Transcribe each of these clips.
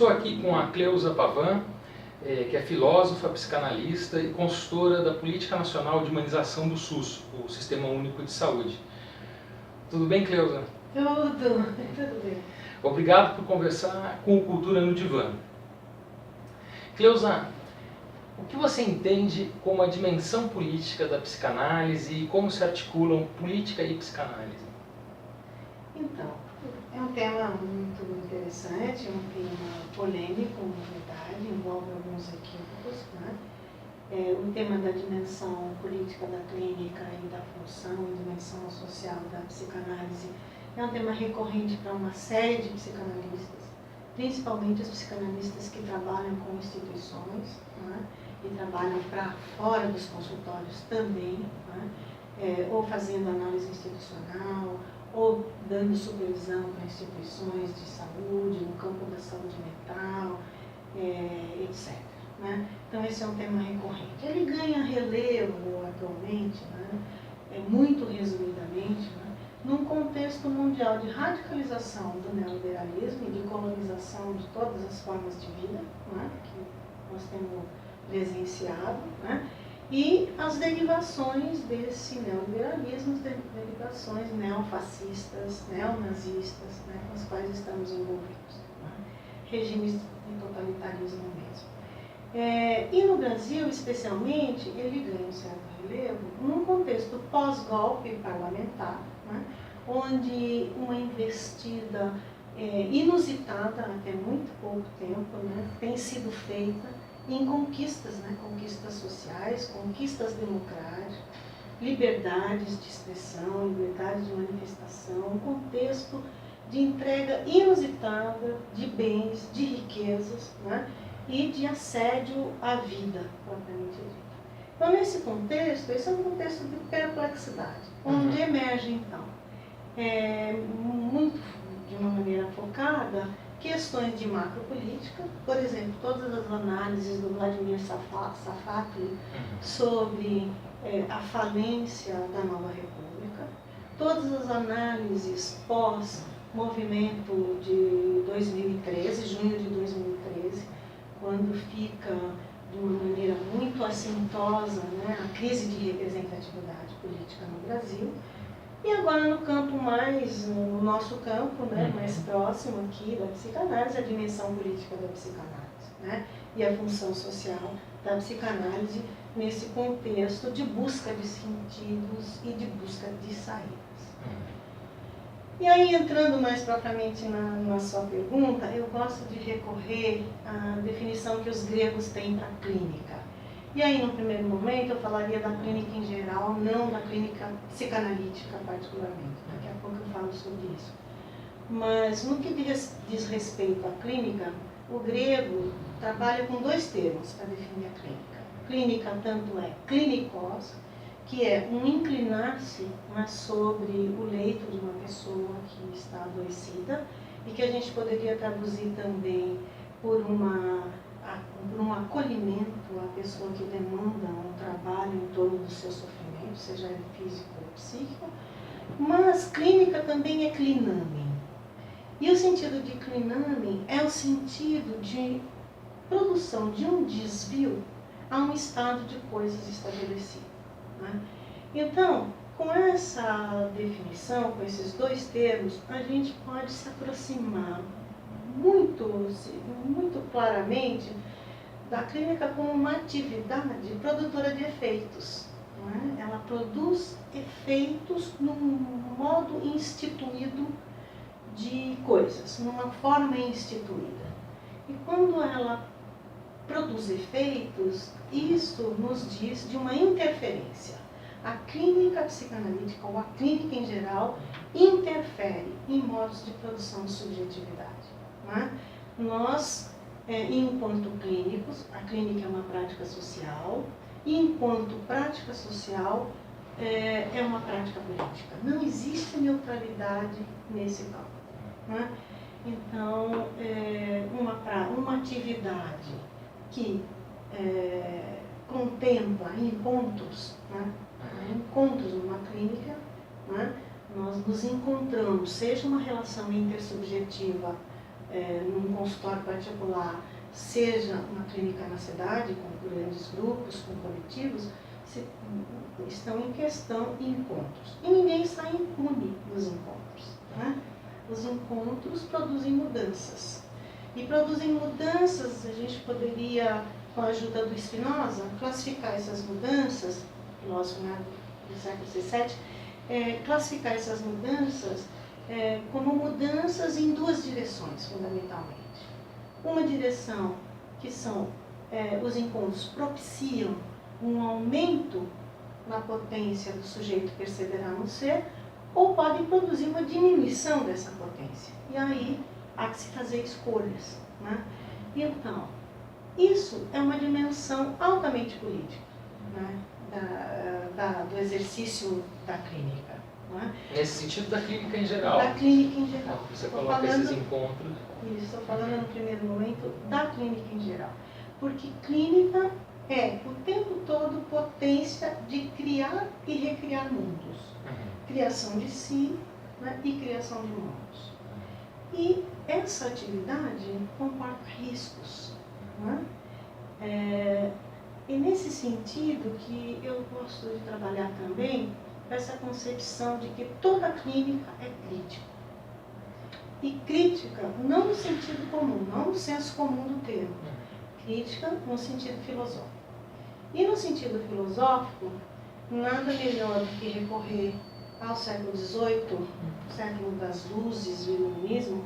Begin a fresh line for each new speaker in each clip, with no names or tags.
estou aqui com a Cleusa Pavan, que é filósofa, psicanalista e consultora da Política Nacional de Humanização do SUS, o Sistema Único de Saúde. Tudo bem, Cleusa?
Tudo bem.
Obrigado por conversar com o Cultura no Divã. Cleusa, o que você entende como a dimensão política da psicanálise e como se articulam política e psicanálise?
Então, é um tema muito interessante, um tema polêmico, na verdade, envolve alguns equívocos, né? O tema da dimensão política da clínica e da função e dimensão social da psicanálise é um tema recorrente para uma série de psicanalistas, principalmente os psicanalistas que trabalham com instituições, né? E trabalham para fora dos consultórios também, né? Ou fazendo análise institucional, ou dando supervisão para instituições de saúde, no campo da saúde mental, etc. Né? Então esse é um tema recorrente. Ele ganha relevo atualmente, né? Muito resumidamente, né? Num contexto mundial de radicalização do neoliberalismo e de colonização de todas as formas de vida, né? Que nós temos presenciado, né? E as derivações desse neoliberalismo, as derivações neofascistas, neonazistas, né, com as quais estamos envolvidos, né? Regimes de totalitarismo mesmo. E no Brasil, especialmente, ele ganha um certo relevo num contexto pós-golpe parlamentar, né, onde uma investida inusitada até muito pouco tempo, né, tem sido feita em conquistas, né? Conquistas sociais, conquistas democráticas, liberdades de expressão, liberdade de manifestação, um contexto de entrega inusitada de bens, de riquezas, né? E de assédio à vida, propriamente dita. Então, nesse contexto, esse é um contexto de perplexidade, onde emerge, então, muito de uma maneira focada, questões de macropolítica, por exemplo, todas as análises do Vladimir Safatli sobre a falência da nova república, todas as análises pós-movimento de 2013, junho de 2013, quando fica de uma maneira muito assintosa, né, a crise de representatividade política no Brasil. E agora no nosso campo, né, mais próximo aqui da psicanálise, a dimensão política da psicanálise, né, e a função social da psicanálise nesse contexto de busca de sentidos e de busca de saídas. E aí, entrando mais propriamente na sua pergunta, eu gosto de recorrer à definição que os gregos têm para a clínica. E aí, no primeiro momento, eu falaria da clínica em geral, não da clínica psicanalítica particularmente. Daqui a pouco eu falo sobre isso. Mas, no que diz respeito à clínica, o grego trabalha com dois termos para definir a clínica. Clínica, tanto é klinikos, que é um inclinar-se, mas sobre o leito de uma pessoa que está adoecida, e que a gente poderia traduzir também por um acolhimento à pessoa que demanda um trabalho em torno do seu sofrimento, seja ele físico ou psíquico. Mas clínica também é cliname. E o sentido de cliname é o sentido de produção de um desvio a um estado de coisas estabelecido, né? Então, com essa definição, com esses dois termos, a gente pode se aproximar muito claramente da clínica como uma atividade produtora de efeitos. Não é? Ela produz efeitos num modo instituído de coisas, numa forma instituída. E quando ela produz efeitos, isso nos diz de uma interferência. A clínica psicanalítica, ou a clínica em geral, interfere em modos de produção de subjetividade. Não é? Nós, enquanto clínicos, a clínica é uma prática social, e enquanto prática social, é uma prática política. Não existe neutralidade nesse campo. Não é? Então, uma atividade que contempla encontros, né? Encontros numa clínica, né? Nós nos encontramos, seja uma relação intersubjetiva num consultório particular, seja uma clínica na cidade, com grandes grupos, com coletivos, estão em questão encontros. E ninguém sai impune dos encontros, né? Os encontros produzem mudanças. E produzem mudanças, a gente poderia, com a ajuda do Spinoza, classificar essas mudanças, filósofo do século XVII, classificar essas mudanças como mudanças em duas direções, fundamentalmente. Uma direção que são os encontros propiciam um aumento na potência do sujeito perceberá no ser, ou podem produzir uma diminuição dessa potência. E aí há que se fazer escolhas, né? Então, isso é uma dimensão altamente política, né? Do exercício da clínica. Né?
Nesse sentido da clínica em geral.
Da clínica em geral.
Você coloca esses encontros.
Isso, estou falando no primeiro momento da clínica em geral. Porque clínica é o tempo todo potência de criar e recriar mundos. Criação de si, né, e criação de mundos. E essa atividade comporta riscos. Né? E nesse sentido que eu gosto de trabalhar também essa concepção de que toda clínica é crítica. E crítica não no sentido comum, não no senso comum do termo. Crítica no sentido filosófico. E no sentido filosófico, nada melhor do que recorrer ao século XVIII, século das luzes do iluminismo,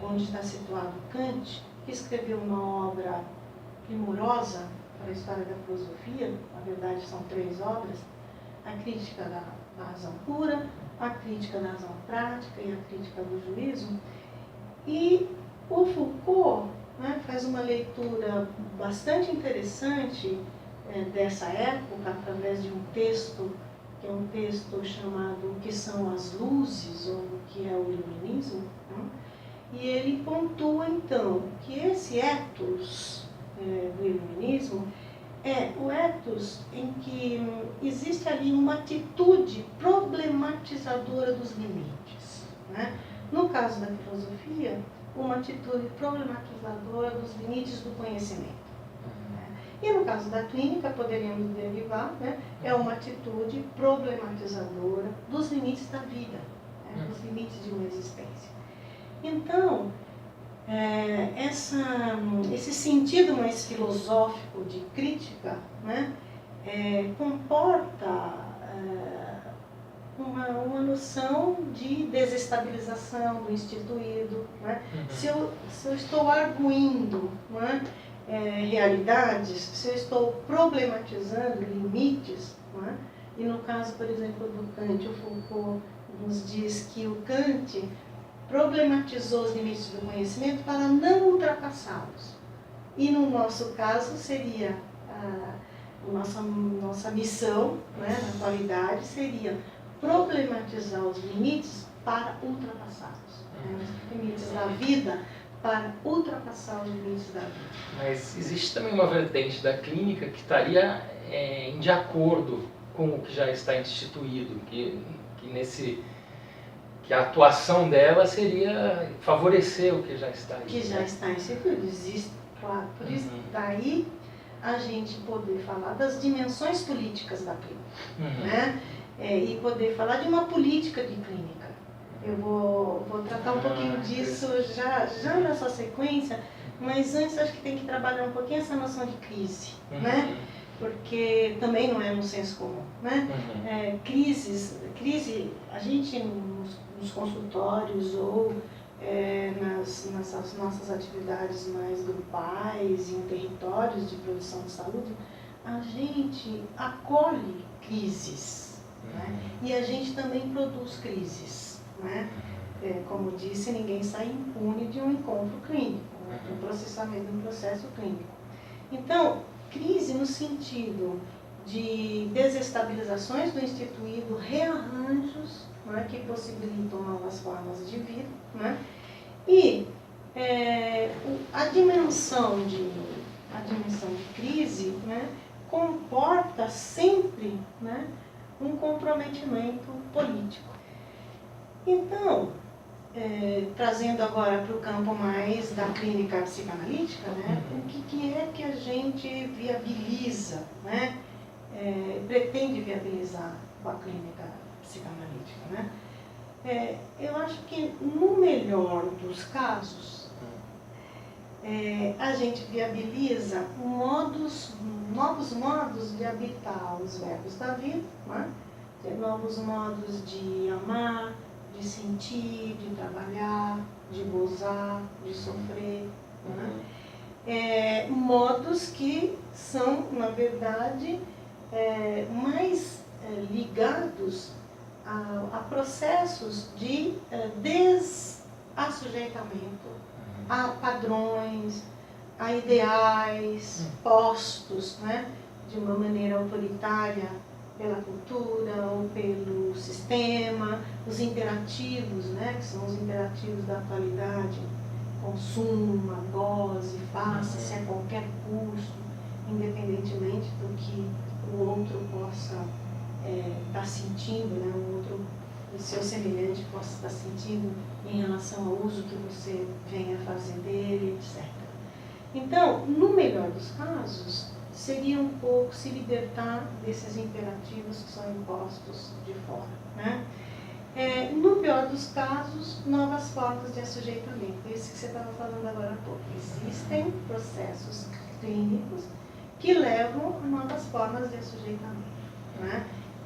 onde está situado Kant, que escreveu uma obra primorosa para a história da filosofia. Na verdade, são 3 obras: a crítica da razão pura, a crítica da razão prática e a crítica do juízo. E o Foucault, né, faz uma leitura bastante interessante dessa época, através de um texto, que é um texto chamado O que são as luzes, ou o que é o iluminismo, né? E ele pontua, então, que esse ethos do iluminismo é o ethos em que existe ali uma atitude problematizadora dos limites. Né? No caso da filosofia, uma atitude problematizadora dos limites do conhecimento. E no caso da clínica, poderíamos derivar, né, é uma atitude problematizadora dos limites da vida, né, dos limites de uma existência. Então, esse sentido mais filosófico de crítica, né, comporta uma noção de desestabilização do instituído. Né? Se eu estou arguindo, né, realidades, se eu estou problematizando limites, né? E no caso, por exemplo, do Kant, o Foucault nos diz que o Kant problematizou os limites do conhecimento para não ultrapassá-los. E no nosso caso seria, nossa missão, né, na atualidade, seria problematizar os limites para ultrapassá-los. Né? Os limites da vida para ultrapassar os limites da vida. Mas
existe também uma vertente da clínica que estaria de acordo com o que já está instituído, que a atuação dela seria favorecer o que já está aí.
Que já está instituído, existe, claro. Por isso, daí a gente poder falar das dimensões políticas da clínica, né? E poder falar de uma política de clínica. Eu vou tratar um pouquinho disso já nessa sequência, mas antes acho que tem que trabalhar um pouquinho essa noção de crise, né? Porque também não é no senso comum, né? Crise, a gente nos consultórios ou nas nossas atividades mais grupais, em territórios de produção de saúde, a gente acolhe crises, né? E a gente também produz crises. Né? Como disse, ninguém sai impune de um encontro clínico, né? De um processamento de um processo clínico. Então, crise no sentido de desestabilizações do instituído, rearranjos, né, que possibilitam novas formas de vida. Né? E a dimensão de crise, né, comporta sempre, né, um comprometimento político. Então, trazendo agora para o campo mais da clínica psicanalítica, né, o que é que a gente viabiliza, né, pretende viabilizar com a clínica psicanalítica, né? Eu acho que no melhor dos casos, a gente viabiliza novos modos de habitar os verbos da vida, né? Novos modos de amar, de sentir, de trabalhar, de gozar, de sofrer, né? Modos que são, na verdade, mais ligados a processos de desassujeitamento, a padrões, a ideais postos, né, de uma maneira autoritária pela cultura ou pelo sistema, os imperativos, né, que são os imperativos da atualidade: consuma, goze, faça-se a qualquer custo, independentemente do que o outro possa estar sentindo, né, o seu semelhante possa estar sentindo em relação ao uso que você venha fazer dele, etc. Então, no melhor dos casos, seria um pouco se libertar desses imperativos que são impostos de fora, né? No pior dos casos, novas formas de assujeitamento. Esse que você estava falando agora há pouco. Existem processos clínicos que levam a novas formas de assujeitamento, né?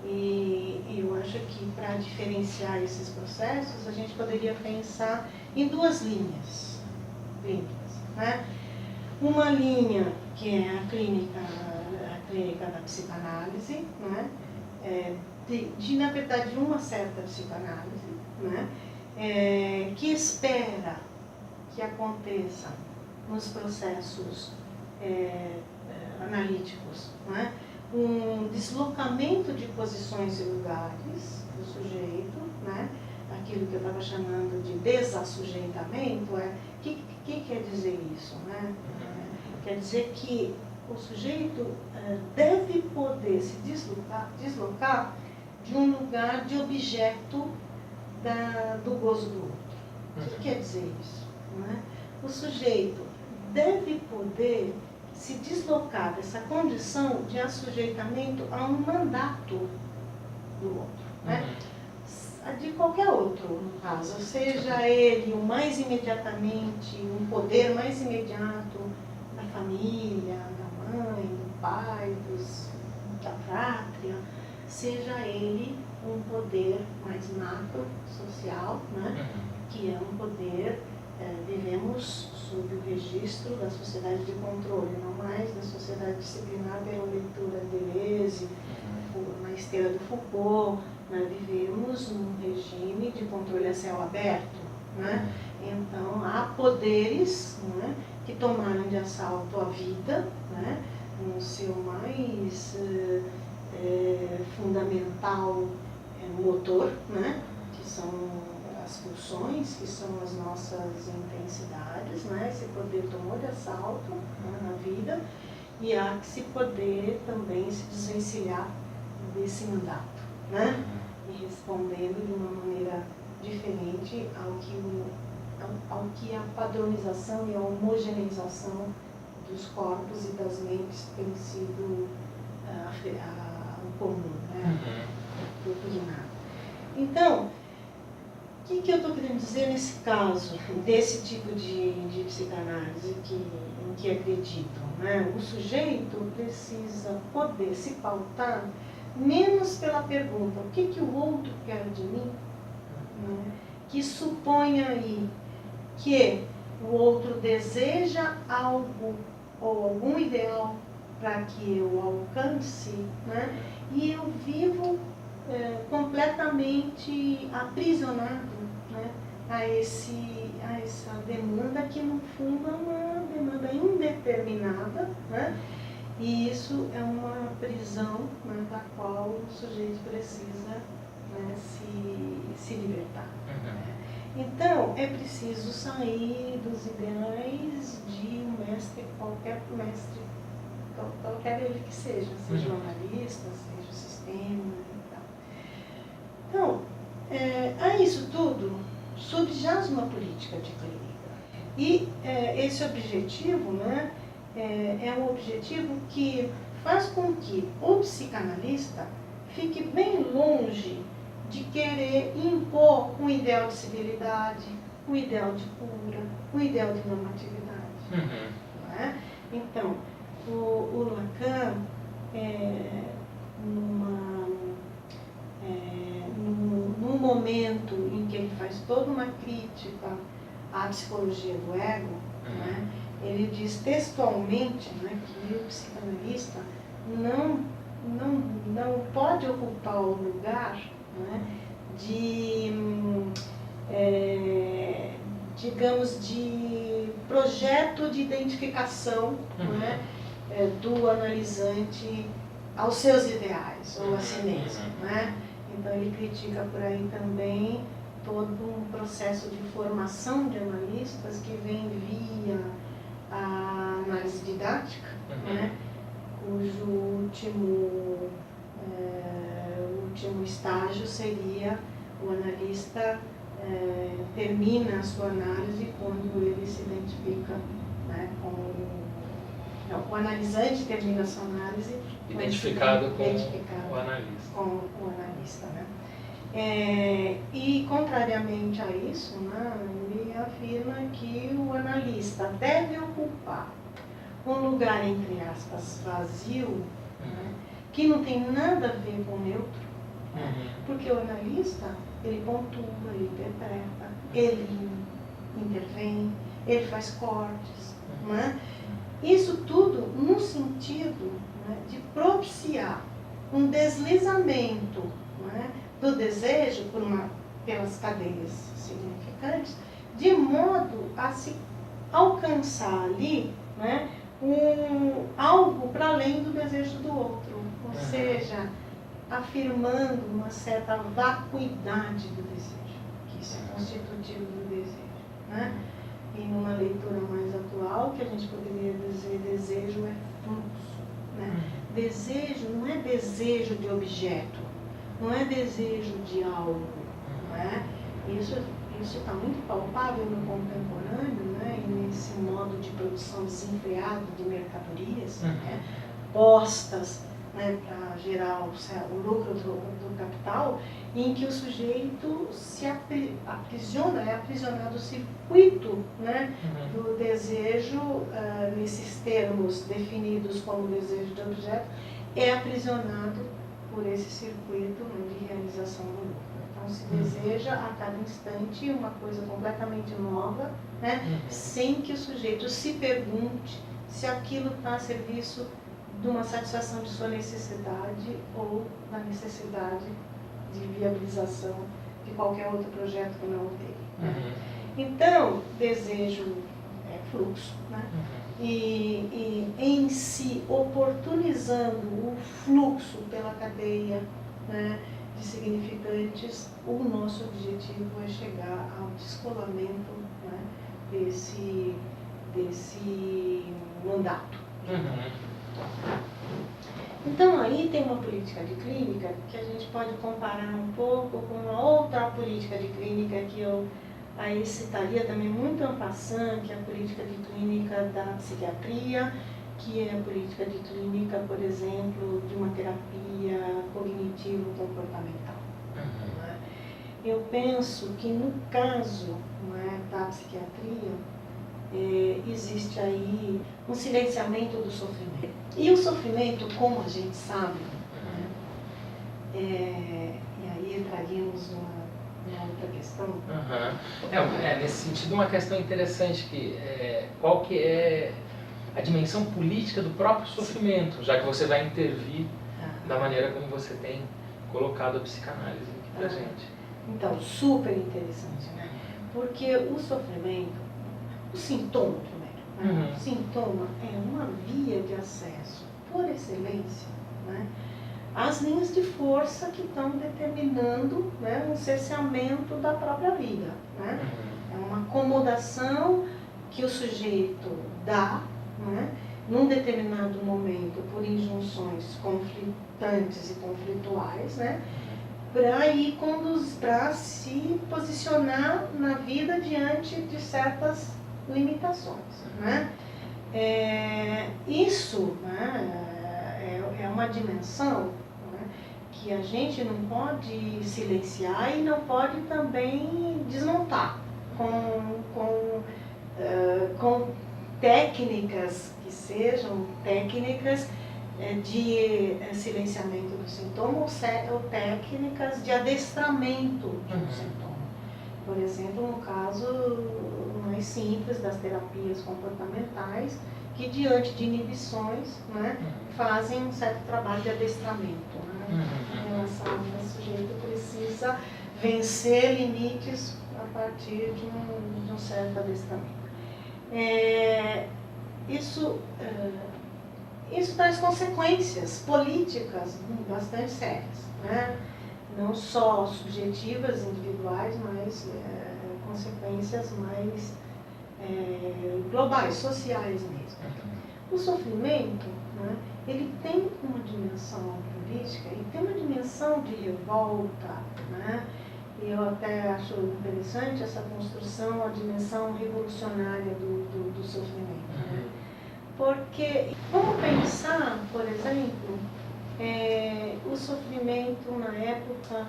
E eu acho que para diferenciar esses processos, a gente poderia pensar em duas linhas clínicas, né? Uma linha que é a clínica da psicanálise, né? Na verdade, uma certa psicanálise, né? Que espera que aconteça nos processos analíticos, né, um deslocamento de posições e lugares do sujeito, né, aquilo que eu estava chamando de desassujeitamento. O que quer dizer isso, né? Quer dizer que o sujeito deve poder se deslocar de um lugar de objeto do gozo do outro. O que quer dizer isso, né? O sujeito deve poder se deslocar dessa condição de assujeitamento a um mandato do outro, né? De qualquer outro, no caso, seja ele o mais imediatamente, um poder mais imediato da família, da mãe, do pai, da pátria, seja ele um poder mais macro, social, né? Que é um poder, vivemos sob o registro da sociedade de controle, não mais da sociedade disciplinar pela leitura de Deleuze, na esteira do Foucault. Nós vivemos num regime de controle a céu aberto, né? Então, há poderes, né, que tomaram de assalto a vida, né, no seu mais fundamental motor, né, que são as pulsões, que são as nossas intensidades, né? Esse poder tomou de assalto, né, na vida, e há que se poder também se desvencilhar desse mandato, né? E respondendo de uma maneira diferente ao que a padronização e a homogeneização dos corpos e das mentes tem sido o comum, né? Doutrinário. Então, o que eu estou querendo dizer nesse caso, desse tipo de psicanálise em que acredito, né? O sujeito precisa poder se pautar menos pela pergunta, o que o outro quer de mim, né? Que supõe aí que o outro deseja algo ou algum ideal para que eu alcance, né? E eu vivo completamente aprisionado, né, a essa demanda que no fundo é uma demanda indeterminada, né? E isso é uma prisão, né, da qual o sujeito precisa, né, se libertar. Então, é preciso sair dos ideais de um mestre, qualquer ele que seja jornalista, seja sistema e tal. Então, a isso tudo subjaz uma política de clínica. E esse objetivo, né, é um objetivo que faz com que o psicanalista fique bem longe de querer impor um ideal de civilidade, um ideal de cura, um ideal de normatividade. Não é? Então, o Lacan, num momento em que ele faz toda uma crítica à psicologia do ego, né, ele diz textualmente, né, que o psicanalista não pode ocupar o lugar, né, digamos, de projeto de identificação, né, do analisante aos seus ideais, ou a si mesmo. Né? Então ele critica por aí também todo um processo de formação de analistas que vem via a análise didática, né, cujo último estágio seria o analista termina a sua análise quando ele se identifica, né, o analisante termina a sua análise
identificado com o analista.
Com o analista, né? E, contrariamente a isso, né, ele afirma que o analista deve ocupar um lugar, entre aspas, vazio, né, que não tem nada a ver com o neutro, porque o analista, ele pontua, ele interpreta, ele intervém, ele faz cortes, né? Isso tudo no sentido, né, de propiciar um deslizamento, né, do desejo pelas cadeias significantes, de modo a se alcançar ali, né, algo para além do desejo do outro, ou seja, afirmando uma certa vacuidade do desejo, que isso é constitutivo do desejo. Né? E numa leitura mais atual, que a gente poderia dizer desejo é fluxo. Né? Desejo não é desejo de objeto, não é desejo de algo. Né? Isso está muito palpável no contemporâneo, né? E nesse modo de produção desenfreado de mercadorias, né? Postas, né, para gerar o lucro do capital, em que o sujeito se aprisiona, é aprisionado no circuito, né, do desejo, nesses termos definidos como desejo de objeto, é aprisionado por esse circuito, né, de realização do lucro. Então se deseja a cada instante uma coisa completamente nova, né, sem que o sujeito se pergunte se aquilo está a serviço de uma satisfação de sua necessidade ou da necessidade de viabilização de qualquer outro projeto que não o dele. Então, desejo é fluxo, né? E em si, oportunizando o fluxo pela cadeia, né, de significantes, o nosso objetivo é chegar ao descolamento, né, desse mandato. Então aí tem uma política de clínica que a gente pode comparar um pouco com uma outra política de clínica que eu aí citaria também muito en passant, que é a política de clínica da psiquiatria, que é a política de clínica, por exemplo, de uma terapia cognitivo-comportamental. Eu penso que no caso, né, da psiquiatria, existe aí um silenciamento do sofrimento. E o sofrimento, como a gente sabe, né, e aí entraríamos numa outra questão.
Nesse sentido, uma questão interessante, que qual que é a dimensão política do próprio sofrimento, já que você vai intervir da maneira como você tem colocado a psicanálise aqui pra gente.
Então, super interessante, né? Porque o sofrimento, o sintoma primeiro, né? O sintoma é uma via de acesso, por excelência, né, às linhas de força que estão determinando, né, um cerceamento da própria vida. Né? É uma acomodação que o sujeito dá, né, num determinado momento, por injunções conflitantes e conflituais, né, para se posicionar na vida diante de certas limitações, né? Isso, né, é uma dimensão, né, que a gente não pode silenciar e não pode também desmontar com técnicas que sejam técnicas de silenciamento do sintoma ou técnicas de adestramento de um sintoma. Por exemplo, no caso mais simples das terapias comportamentais, que diante de inibições, né, fazem um certo trabalho de adestramento, né, em relação ao sujeito precisa vencer limites a partir de um certo adestramento. Isso traz consequências políticas bastante sérias, né? Não só subjetivas, individuais, mas consequências mais globais, sociais mesmo. O sofrimento, né, ele tem uma dimensão política e tem uma dimensão de revolta, né? E eu até acho interessante essa construção, a dimensão revolucionária do sofrimento, né? Porque, vamos pensar, por exemplo, o sofrimento na época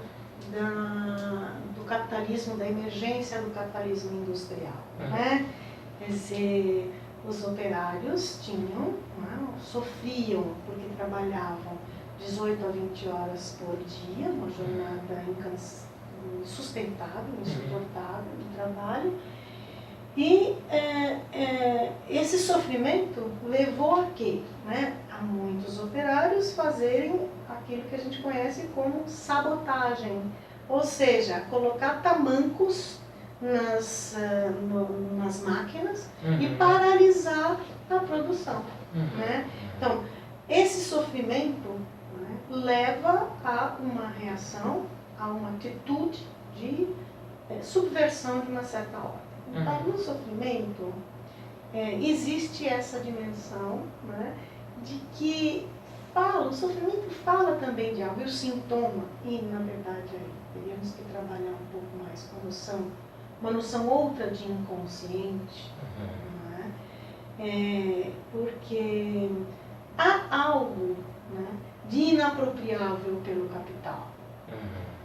do capitalismo, da emergência do capitalismo industrial, né? Quer dizer, os operários sofriam porque trabalhavam 18 a 20 horas por dia, uma jornada insustentável, insuportável de trabalho. E esse sofrimento levou a quê? Né? A muitos operários fazerem aquilo que a gente conhece como sabotagem, ou seja, colocar tamancos nas máquinas e paralisar a produção. Né? Então, esse sofrimento, né, leva a uma reação, a uma atitude de subversão de uma certa ordem. Então, no sofrimento, existe essa dimensão, né, de que o sofrimento fala também de algo, e o sintoma, e na verdade teríamos que trabalhar um pouco mais com uma noção outra de inconsciente, né, porque há algo, né, de inapropriável pelo capital.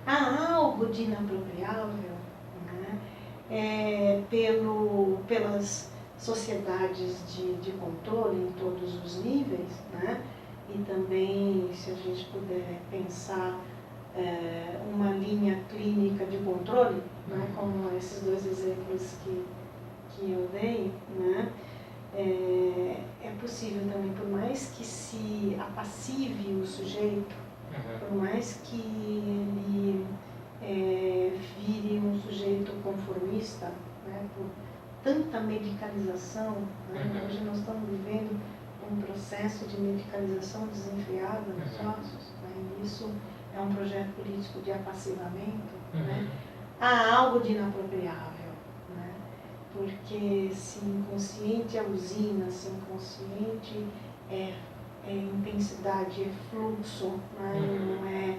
Há algo de inapropriável, né, pelas sociedades de controle em todos os níveis, né, e também, se a gente puder pensar uma linha clínica de controle, né, como esses dois exemplos que eu dei, né, é possível também, por mais que se apassive o sujeito, por mais que ele vire um sujeito conformista, né, por tanta medicalização, né? Hoje nós estamos vivendo um processo de medicalização desenfreada nos ossos, né? E isso é um projeto político de apassivamento, né? Há algo de inapropriável, né? Porque se inconsciente é usina, se inconsciente é intensidade, é fluxo, né? Não é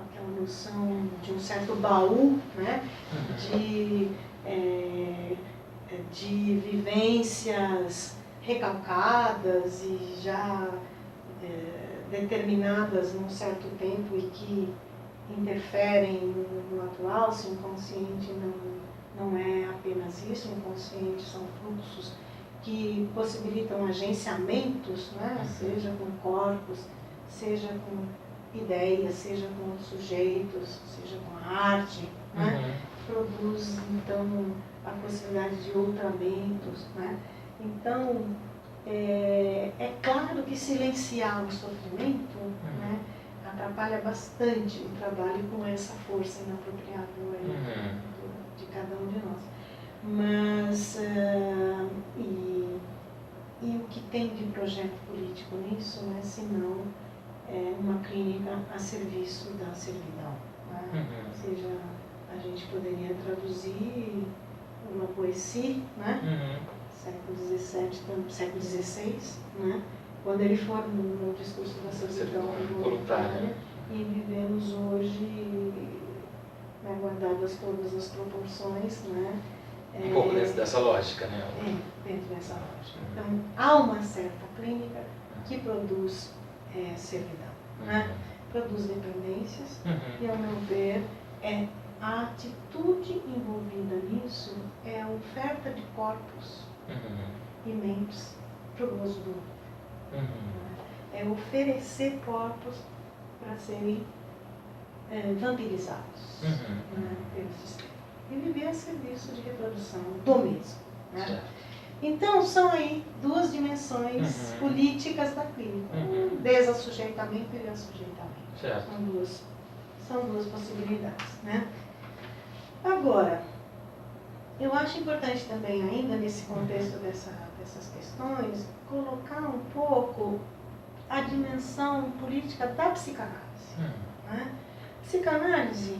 aquela noção de um certo baú, né? De vivências recalcadas e já determinadas num certo tempo e que interferem no atual. Se o inconsciente não é apenas isso, o inconsciente são fluxos que possibilitam agenciamentos, né? Seja com corpos, seja com ideias, seja com sujeitos, seja com a arte, né? Produz, então, a possibilidade de ultramentos, né? Então, é claro que silenciar o sofrimento, né, atrapalha bastante o trabalho com essa força inapropriável de cada um de nós. Mas, e o que tem de projeto político nisso, né, se não uma clínica a serviço da servidão, né? Ou seja, a gente poderia traduzir uma poesia, né? Século XVII, século XVI, né? Quando ele for no discurso da servidão voluntária, e vivemos hoje, né, guardadas todas as proporções, né?
Um pouco dentro dessa lógica, né?
Dentro dessa lógica. Então, há uma certa clínica que produz servidão, né? Produz dependências, e, ao meu ver, a atitude envolvida nisso é a oferta de corpos e mentes para o gozo do outro. É oferecer corpos para serem vampirizados, né, pelo sistema. E viver a serviço de reprodução do mesmo. Né? Então, são aí duas dimensões políticas da clínica. Desassujeitamento e assujeitamento. São duas possibilidades. Né? Agora, eu acho importante também, ainda nesse contexto dessas questões, colocar um pouco a dimensão política da psicanálise. Né? Psicanálise,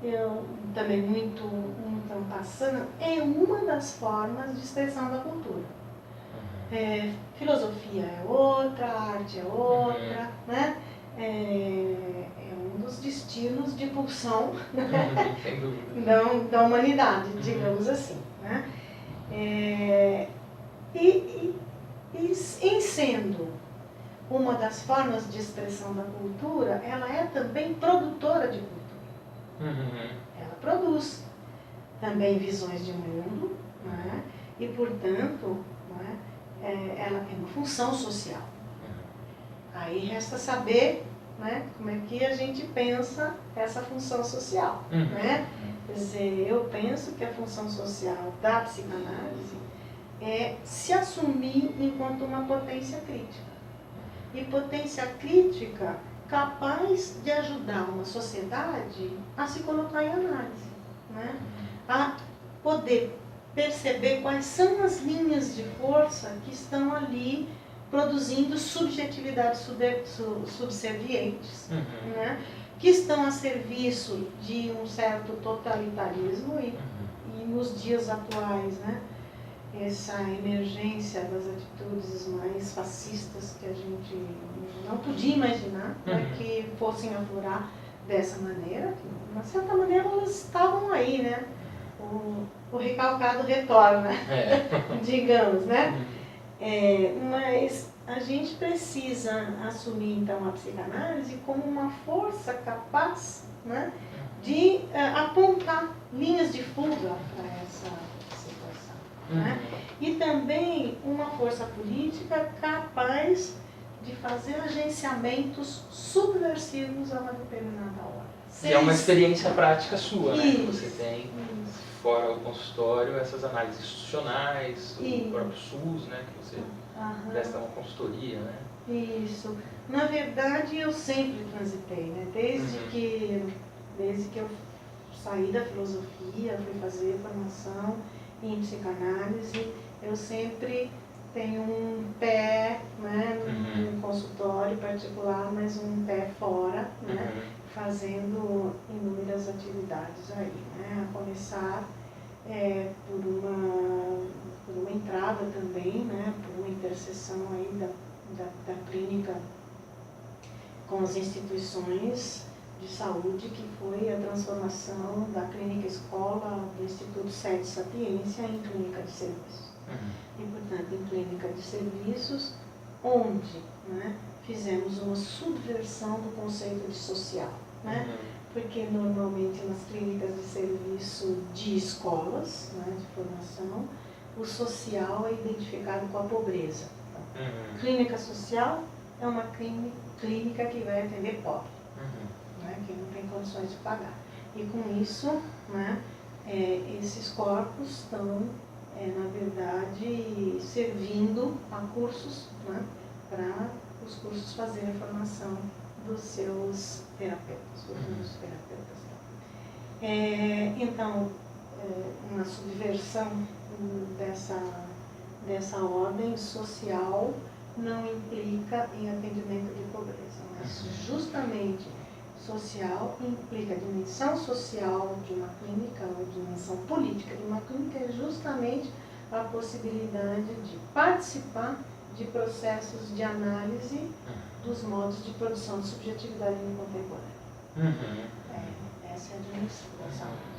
eu também muito passando, é uma das formas de expressão da cultura. Filosofia é outra, arte é outra, né? É um dos destinos de pulsão, né? da humanidade, digamos assim. Né? Em sendo uma das formas de expressão da cultura, ela é também produtora de cultura. Ela produz também visões de mundo, né? E, portanto, né, ela tem uma função social. Aí resta saber, né, como é que a gente pensa essa função social. Né? Quer dizer, eu penso que a função social da psicanálise é se assumir enquanto uma potência crítica. E potência crítica capaz de ajudar uma sociedade a se colocar em análise, né? A poder perceber quais são as linhas de força que estão ali produzindo subjetividades subservientes, né? Que estão a serviço de um certo totalitarismo e nos dias atuais, né? Essa emergência das atitudes mais fascistas que a gente não podia imaginar, né, que fossem aflorar dessa maneira. De uma certa maneira elas estavam aí, né? O recalcado retorna, digamos, né? Mas a gente precisa assumir, então, a psicanálise como uma força capaz, né, de apontar linhas de fuga para essa situação. Né? E também uma força política capaz de fazer agenciamentos subversivos a uma determinada hora.
E é uma experiência prática sua, né? Você tem, fora o consultório, essas análises institucionais, o próprio SUS, né? Que você presta uma consultoria, né?
Isso. Na verdade, eu sempre transitei, né? Desde que eu saí da filosofia, fui fazer formação em psicanálise, eu sempre tenho um pé, né, num consultório particular, mas um pé fora, né, fazendo inúmeras atividades aí, né, a começar por uma entrada também, né, por uma interseção aí da clínica com as instituições de saúde, que foi a transformação da clínica escola do Instituto Sede Sapiência em clínica de serviços. E, portanto, em clínica de serviços, onde, né, fizemos uma subversão do conceito de social. Né? Porque, normalmente, nas clínicas de serviço de escolas, né, de formação, o social é identificado com a pobreza. Então, clínica social é uma clínica que vai atender pobre. Né, que não tem condições de pagar. E com isso, né, esses corpos estão, na verdade, servindo a cursos, né, para os cursos fazerem a formação dos seus terapeutas, dos terapeutas. Então, uma subversão dessa ordem social não implica em atendimento de pobreza, mas justamente social implica a dimensão social de uma clínica, ou a dimensão política de uma clínica, é justamente a possibilidade de participar de processos de análise dos modos de produção de subjetividade contemporânea. Essa é a dimensão da saúde.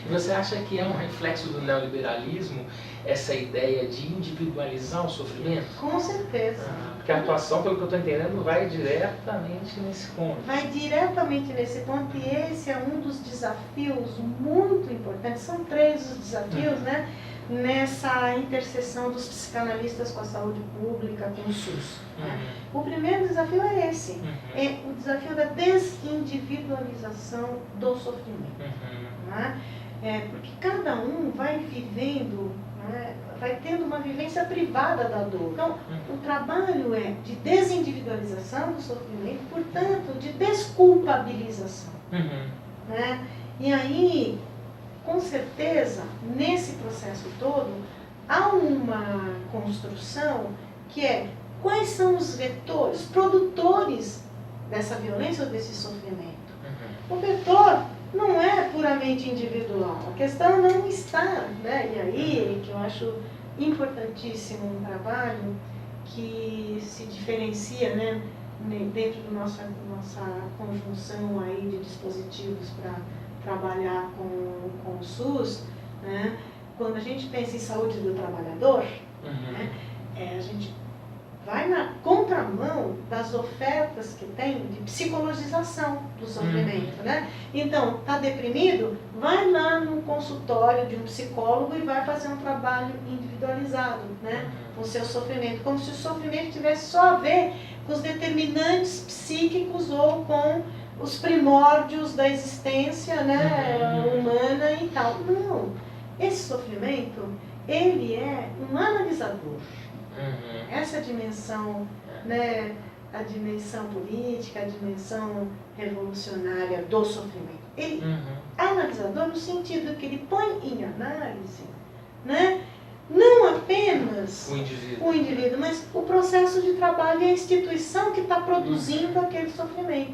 E você acha que é um reflexo do neoliberalismo essa ideia de individualizar o sofrimento?
Com certeza.
Porque a atuação, pelo que eu estou entendendo, vai diretamente nesse ponto.
Vai diretamente nesse ponto, e esse é um dos desafios muito importantes. São 3 os desafios, né? Nessa interseção dos psicanalistas com a saúde pública, com o SUS. O primeiro desafio é esse, é o desafio da desindividualização do sofrimento. Né? Porque cada um vai vivendo, né, vai tendo uma vivência privada da dor. Então, o trabalho é de desindividualização do sofrimento, portanto, de desculpabilização. Né? E aí, com certeza, nesse processo todo, há uma construção que é quais são os vetores, produtores dessa violência ou desse sofrimento. O vetor não é puramente individual, a questão não está, né? E aí que eu acho importantíssimo um trabalho que se diferencia, né, dentro da nossa conjunção aí de dispositivos para trabalhar com o SUS, né? Quando a gente pensa em saúde do trabalhador, né, a gente vai na contramão das ofertas que tem de psicologização do sofrimento, né? Então, está deprimido? Vai lá no consultório de um psicólogo e vai fazer um trabalho individualizado, né, com o seu sofrimento, como se o sofrimento tivesse só a ver com os determinantes psíquicos ou com os primórdios da existência, né, humana e tal. Não, esse sofrimento, ele é um analisador. Essa dimensão, né, a dimensão política, a dimensão revolucionária do sofrimento. Ele é analisador no sentido que ele põe em análise, né, não apenas o indivíduo, mas o processo de trabalho e a instituição que está produzindo aquele sofrimento.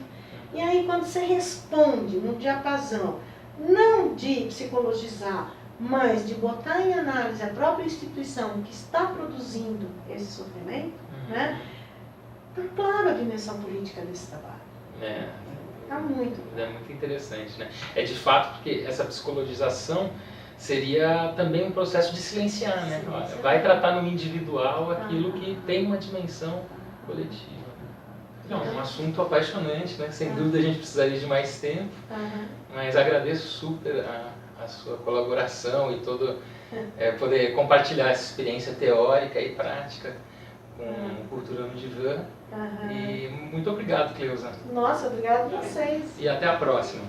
E aí, quando você responde no diapasão, não de psicologizar, mas de botar em análise a própria instituição que está produzindo esse sofrimento, né? Tá claro a dimensão política desse trabalho. Tá muito.
É muito interessante, né? É de fato porque essa psicologização seria também um processo de silenciar, né? Vai tratar no individual aquilo que tem uma dimensão coletiva. Não, um assunto apaixonante, né? Sem dúvida a gente precisaria de mais tempo, mas agradeço super a sua colaboração e todo poder compartilhar essa experiência teórica e prática com o Cultura no Divã. E muito obrigado, Cleusa.
Nossa, obrigado a vocês.
E até a próxima.